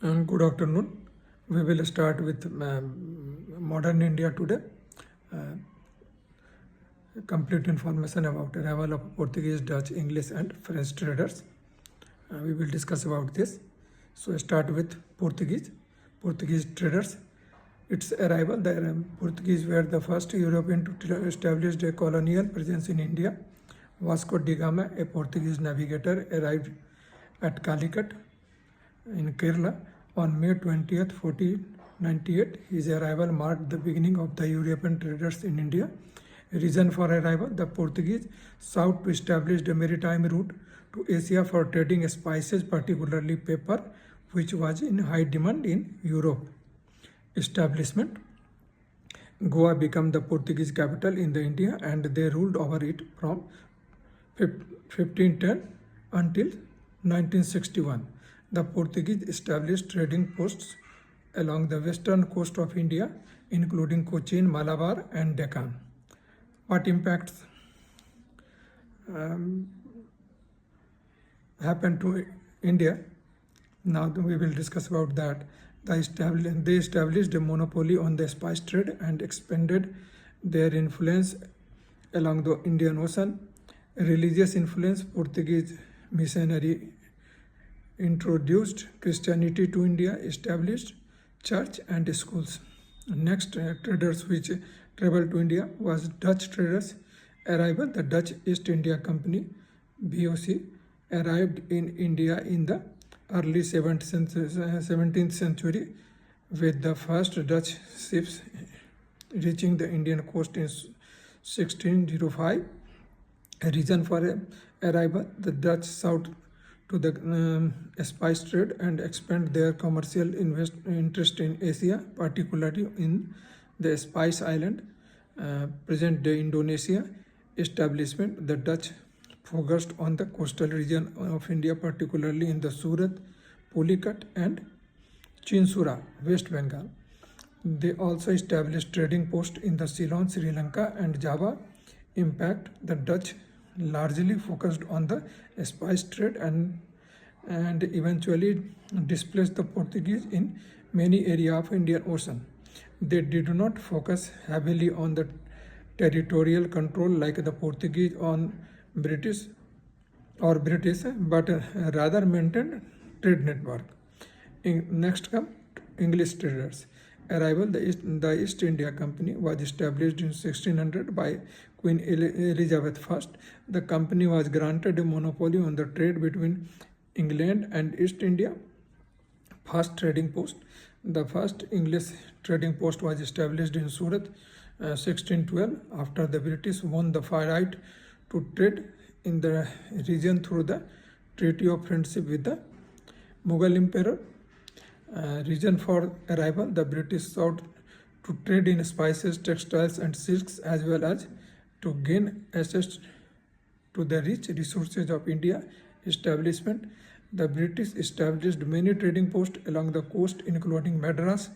Good afternoon. We will start with modern India today. Uh, Complete information about arrival of Portuguese, Dutch, English, and French traders. We will discuss about this. So start with Portuguese. Portuguese traders. Its arrival. The Portuguese were the first European to establish a colonial presence in India. Vasco da Gama, a Portuguese navigator, arrived at Calicut in Kerala on May 20th, 1498. His arrival marked the beginning of the European traders in India. Reason for arrival: the Portuguese sought to establish a maritime route to Asia for trading spices, particularly pepper, which was in high demand in Europe. Establishment: Goa became the Portuguese capital in the India, and they ruled over it from 1510 until 1961. The Portuguese established trading posts along the western coast of India, including Cochin, Malabar, and Deccan. What impacts happened to India? Now we will discuss about that. They established a monopoly on the spice trade and expanded their influence along the Indian Ocean. Religious influence: Portuguese missionary introduced Christianity to India, established church and schools. Next, traders which traveled to India was Dutch traders. Arrival: the Dutch East India Company (BOC) arrived in India in the early 17th century with the first Dutch ships reaching the Indian coast in 1605. A reason for arrival: the Dutch sought to the spice trade and expand their commercial interest in Asia, particularly in the Spice Island, present-day Indonesia. Establishment: the Dutch focused on the coastal region of India, particularly in the Surat, Pulicat, and Chinsura, West Bengal. They also established trading posts in the Ceylon, Sri Lanka, and Java. Impact: the Dutch largely focused on the spice trade and eventually displaced the Portuguese in many areas of Indian Ocean. They did not focus heavily on the territorial control like the Portuguese on British, but rather maintained trade network. Next come English traders. Arrival: the East India Company was established in 1600 by Queen Elizabeth I. The company was granted a monopoly on the trade between England and East India. First trading post: the first English trading post was established in Surat, 1612, after the British won the right to trade in the region through the Treaty of Friendship with the Mughal Emperor. Reason for arrival: the British sought to trade in spices, textiles, and silks, as well as to gain access to the rich resources of India. Establishment: the British established many trading posts along the coast, including Madras,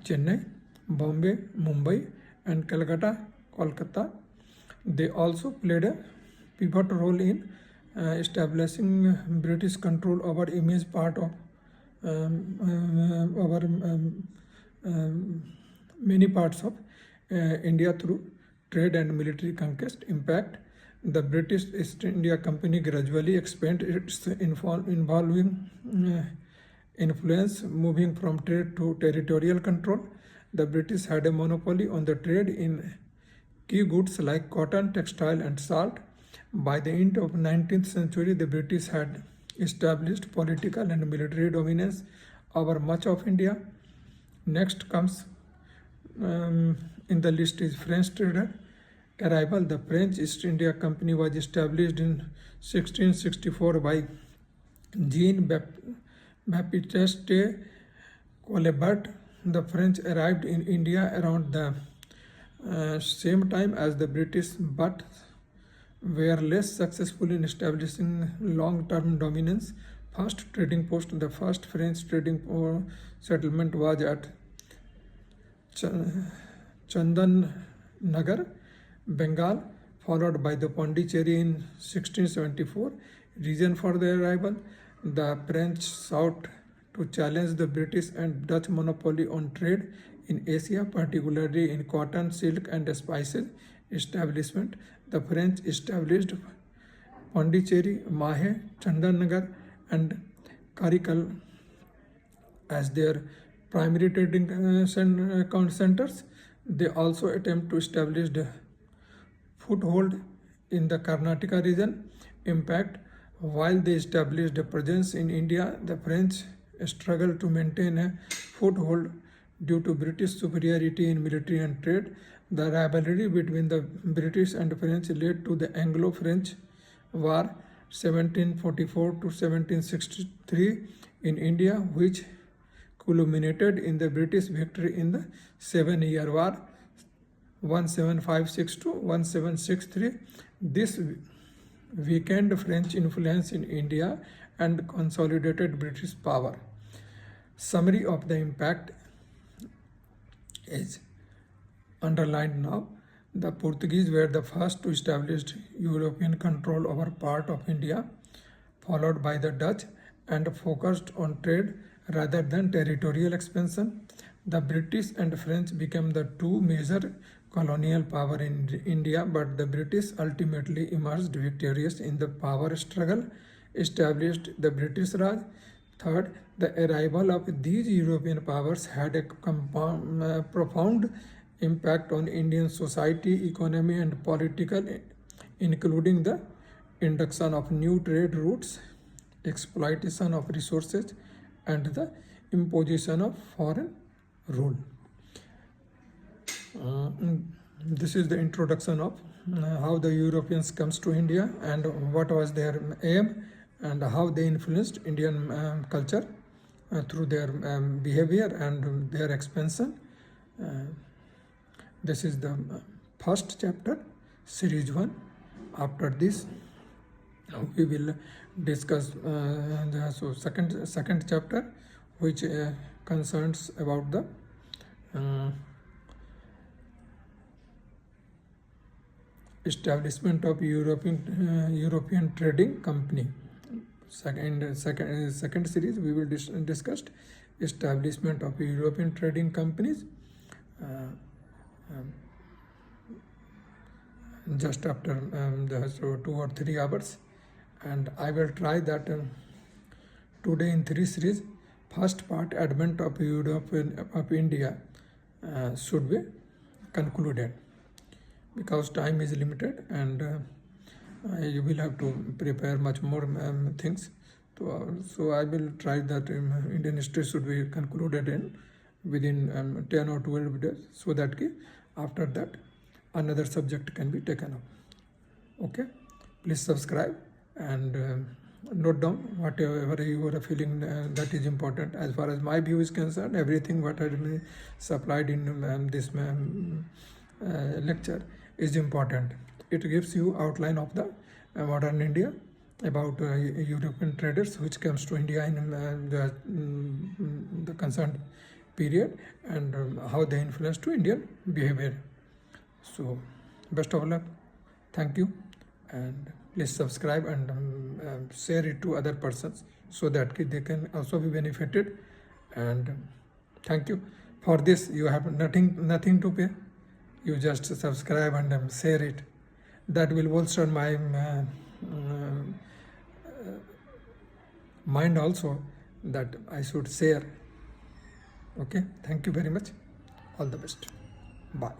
Chennai, Bombay, Mumbai, and Kolkata. They also played a pivotal role in establishing British control over immense part of many parts of India through trade and military conquest. Impact: the British East India Company gradually expanded its involving influence, moving from trade to territorial control. The British had a monopoly on the trade in key goods like cotton, textile, and salt. By the end of 19th century, the British had established political and military dominance over much of India. Next comes in the list is French trader. Arrival: the French East India Company was established in 1664 by Jean-Baptiste Colbert. The French arrived in India around the same time as the British, but were less successful in establishing long-term dominance. First trading post: the first French trading settlement was at Chandan Nagar, Bengal, followed by the Pondicherry in 1674. Reason for their arrival: the French sought to challenge the British and Dutch monopoly on trade in Asia, particularly in cotton, silk, and spices establishment. The French established Pondicherry, Mahe, Chandanagar, and Karikal as their primary trading centers. They also attempt to establish the foothold in the Karnataka region. Impact: while they established a presence in India, the French struggled to maintain a foothold due to British superiority in military and trade. The rivalry between the British and French led to the Anglo-French War 1744 to 1763 in India, which culminated in the British victory in the Seven-Year War 1756 to 1763. This weakened French influence in India and consolidated British power. Summary of the impact is underlined now. The Portuguese were the first to establish European control over part of India, followed by the Dutch, and focused on trade rather than territorial expansion. The British and French became the two major colonial power in India, but the British ultimately emerged victorious in the power struggle, established the British Raj. Third, the arrival of these European powers had a profound impact on Indian society, economy, and political, including the induction of new trade routes, exploitation of resources, and the imposition of foreign rule. This is the introduction of how the Europeans comes to India and what was their aim and how they influenced Indian culture through their behavior and their expansion. This is the first chapter, series 1. After this, we will discuss the second chapter, which concerns about the establishment of European Trading Company. Second series we will discuss establishment of European trading companies. Just after so 2 or 3 hours, and I will try that today in 3 series. First part, advent of Europe of India, should be concluded because time is limited and you will have to prepare much more things. So I will try that Indian history should be concluded in within 10 or 12 days, so that after that another subject can be taken up. Okay, please subscribe and note down whatever you are feeling that is important. As far as my view is concerned, everything what I supplied in this lecture is important. It gives you outline of the modern India, about European traders which comes to India in the concerned period, and how they influence to Indian behavior. So best of luck. Thank you, and please subscribe and share it to other persons so that they can also be benefited. And thank you. For this you have nothing to pay. You just subscribe and share it. That will bolster my mind also, that I should share. Okay, thank you very much. All the best. Bye.